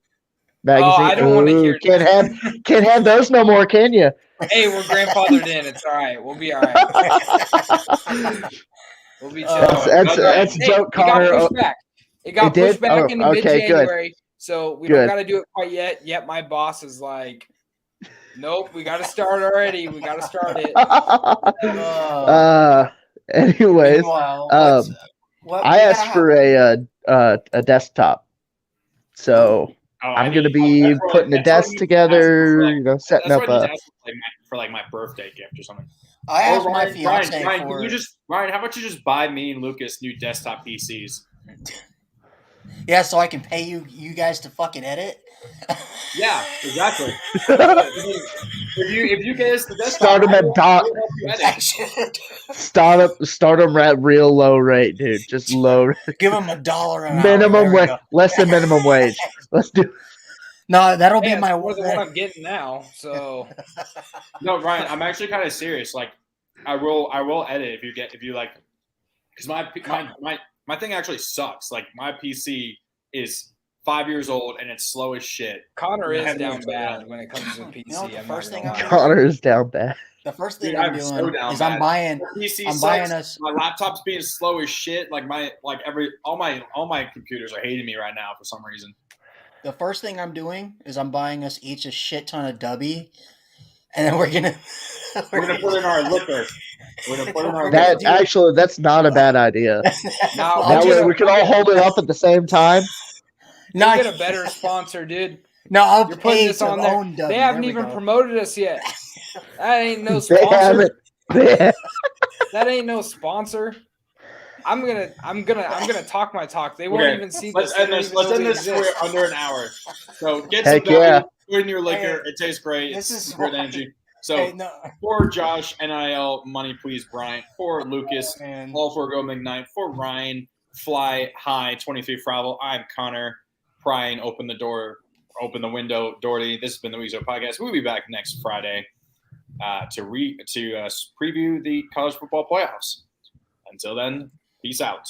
magazine? Oh, I don't want to hear. Can't have those no more, can you? Hey, we're grandfathered in. It's all right. We'll be all right. We'll be chill. That's a joke, Connor. It got pushed back into mid-January, good. So we don't got to do it quite yet. Yet my boss is like, nope, we got to start already. We got to start it. Anyways, I asked for a desktop, so I'm going to be putting a desk together, setting up a. For my birthday gift or something. I asked my fiance Ryan, how about you just buy me and Lucas new desktop PCs? Yeah, so I can pay you guys to fucking edit. Yeah, exactly. if you get us the desktop, start them at real low rate, dude. Just low. Give them $1 an minimum hour. Less than minimum wage. Let's do. No, that'll be my more than what I'm getting now. So no, Ryan, I'm actually kind of serious. Like, I will edit if you like, because my thing actually sucks. Like, my PC is 5 years old and it's slow as shit. Connor is down bad when it comes to PC. You know, the first thing Connor is down bad. The first thing I'm doing is I'm buying us. My laptop's being slow as shit. Like all my computers are hating me right now for some reason. The first thing I'm doing is I'm buying us each a shit ton of Dubby, and then we're gonna put in our liquor. That's not a bad idea. That way we can all hold it up at the same time. No, get a better sponsor, dude. No, you're putting this on there. Dubby. They haven't even promoted us yet. That ain't no sponsor. That ain't no sponsor. I'm gonna talk my talk. They won't even see this. Let's end this under an hour. So get some Dubby, put in your liquor. It tastes great. It's good energy. So for Josh, NIL, money please, Brian. For Lucas, all for Go McKnight. For Ryan, Fly High, 23 Fravel. I'm Connor. Prying, open the window, Doherty. This has been the Weezer Podcast. We'll be back next Friday to preview the college football playoffs. Until then, peace out.